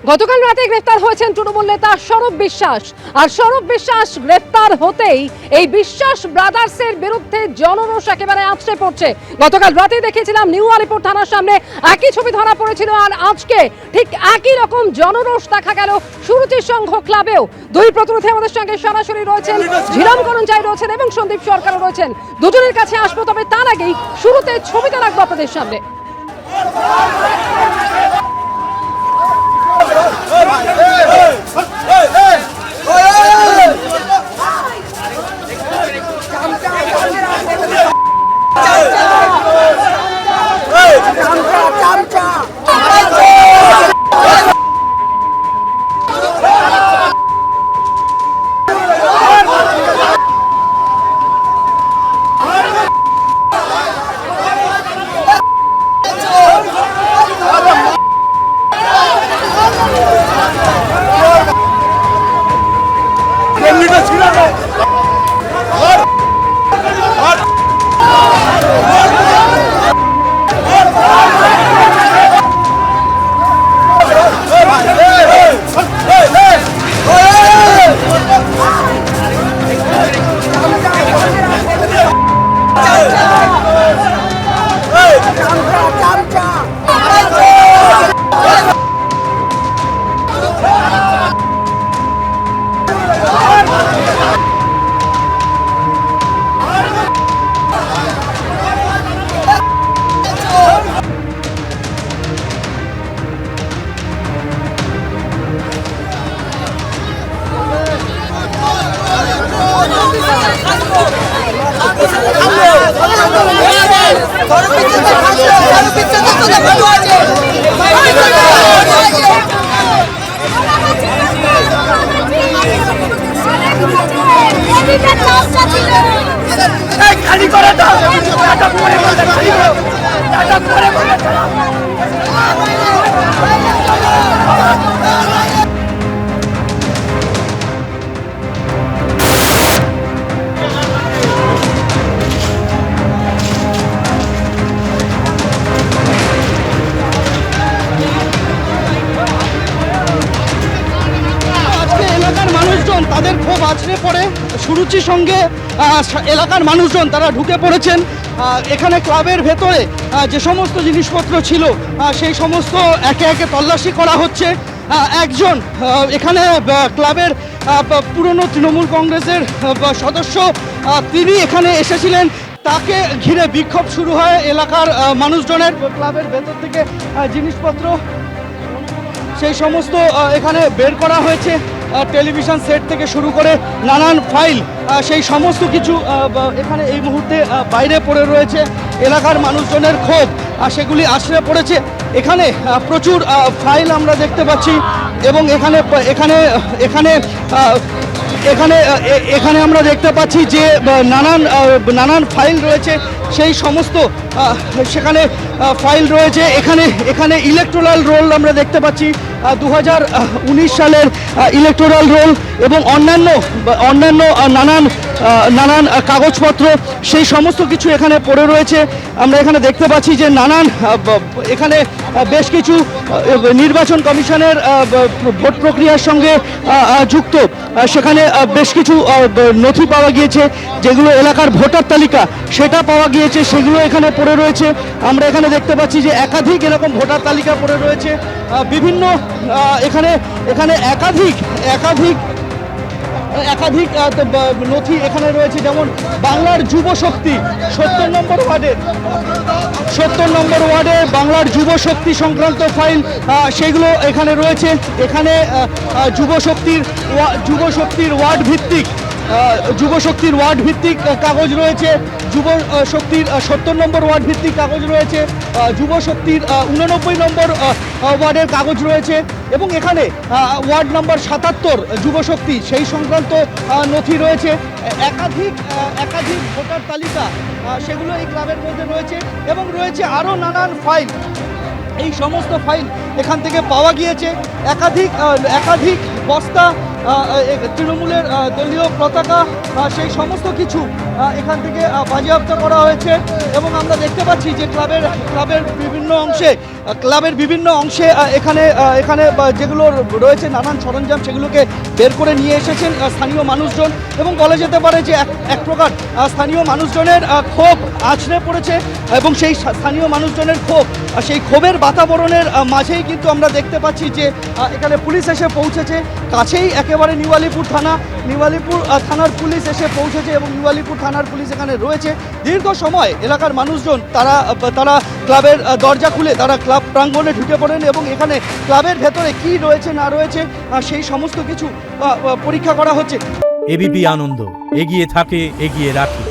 গতকাল রাতে গ্রেফতার হয়েছেন তৃণমূল নেতা সৌরভ বিশ্বাস। আর সৌরভ বিশ্বাস গ্রেফতার হতেই এই বিশ্বাস ব্রাদার্সের বিরুদ্ধে জনরোষ একেবারে আছড়ে পড়ছে। গতকাল রাতে দেখেছিলাম নিউ আলিপুর থানার সামনে একই ছবি ধরা পড়েছিল, আর আজকে ঠিক একই রকম জনরোষ দেখা গেল সুরুচি সংঘ ক্লাবেও। দুই প্রতিনিধি আমাদের সঙ্গে সরাসরি রয়েছেন, ঝিলাম করঞ্জাই রয়েছেন এবং সন্দীপ সরকারও রয়েছেন। দুজনের কাছে আসবো, তবে তার আগেই শুরুতে ছবিটা রাখবো আপনাদের সামনে। তাদের ক্ষোভ আছড়ে পড়ে সুরুচির সঙ্গে এলাকার মানুষজন তারা ঢুকে পড়েছেন। এখানে ক্লাবের ভেতরে যে সমস্ত জিনিসপত্র ছিল সেই সমস্ত একে একে তল্লাশি করা হচ্ছে। একজন এখানে ক্লাবের পুরনো তৃণমূল কংগ্রেসের সদস্য, তিনি এখানে এসেছিলেন, তাকে ঘিরে বিক্ষোভ শুরু হয় এলাকার মানুষজনের। ক্লাবের ভেতর থেকে জিনিসপত্র সেই সমস্ত এখানে বের করা হয়েছে, টেলিভিশন সেট থেকে শুরু করে নানান ফাইল, সেই সমস্ত কিছু এখানে এই মুহূর্তে বাইরে পড়ে রয়েছে। এলাকার মানুষজনের ক্ষোভ সেগুলি আছড়ে পড়েছে। এখানে প্রচুর ফাইল আমরা দেখতে পাচ্ছি এবং এখানে এখানে এখানে এখানে এখানে আমরা দেখতে পাচ্ছি যে নানান ফাইল রয়েছে, সেই সমস্ত সেখানে ফাইল রয়েছে। এখানে ইলেকটোরাল রোল আমরা দেখতে পাচ্ছি, 2019 সালের ইলেকটোরাল রোল এবং অন্যান্য নানান কাগজপত্র, সেই সমস্ত কিছু এখানে পড়ে রয়েছে। আমরা এখানে দেখতে পাচ্ছি যে এখানে বেশ কিছু নির্বাচন কমিশনের ভোট প্রক্রিয়ার সঙ্গে যুক্ত সেখানে বেশ কিছু নথি পাওয়া গিয়েছে, যেগুলো এলাকার ভোটার তালিকা সেটা পাওয়া গিয়েছে, সেগুলো এখানে পড়ে রয়েছে। আমরা এখানে দেখতে পাচ্ছি যে একাধিক এরকম ভোটার তালিকা পড়ে রয়েছে। বিভিন্ন এখানে একাধিক নথি এখানে রয়েছে, যেমন বাংলার যুব শক্তি 70 নম্বর ওয়ার্ডে বাংলার যুব শক্তি সংক্রান্ত ফাইল, সেগুলো এখানে রয়েছে। এখানে যুব শক্তির ওয়ার্ড ভিত্তিক কাগজ রয়েছে, যুব শক্তির 70 নম্বর ওয়ার্ড ভিত্তিক কাগজ রয়েছে, যুব শক্তির 89 নম্বর ওয়ার্ডের কাগজ রয়েছে এবং এখানে ওয়ার্ড নম্বর 77 যুব শক্তি সেই সংক্রান্ত নথি রয়েছে। একাধিক ভোটার তালিকা সেগুলো এই ক্লাবের মধ্যে রয়েছে এবং রয়েছে আরও নানান ফাইল। এই সমস্ত ফাইল এখান থেকে পাওয়া গিয়েছে। একাধিক বস্তা তৃণমূলের দলীয় পতাকা সেই সমস্ত কিছু এখান থেকে বাজেয়াপ্ত করা হয়েছে এবং আমরা দেখতে পাচ্ছি যে ক্লাবের বিভিন্ন অংশে এখানে যেগুলো রয়েছে নানান সরঞ্জাম সেগুলোকে বের করে নিয়ে এসেছেন স্থানীয় মানুষজন এবং বলা যেতে পারে যে এক প্রকার স্থানীয় মানুষজনের ক্ষোভ আছড়ে পড়েছে এবং সেই স্থানীয় মানুষজনের ক্ষোভ সেই ক্ষোভের বাতাবরণের মাঝেই কিন্তু আমরা দেখতে পাচ্ছি যে এখানে পুলিশ এসে পৌঁছেছে কাছেই একেবারে নিউ আলিপুর থানার পুলিশ এসে পৌঁছেছে এবং নিউ আলিপুর থানার পুলিশ এখানে রয়েছে দীর্ঘ সময় এলাকার মানুষজন তারা ক্লাবের দরজা খুলে তারা ক্লাব প্রাঙ্গণে ঢুকে পড়েন এবং এখানে ক্লাবের ভেতরে কি রয়েছে না রয়েছে সেই সমস্ত কিছু পরীক্ষা করা হচ্ছে। এবিপি আনন্দ, এগিয়ে থাকে, এগিয়ে রাখে।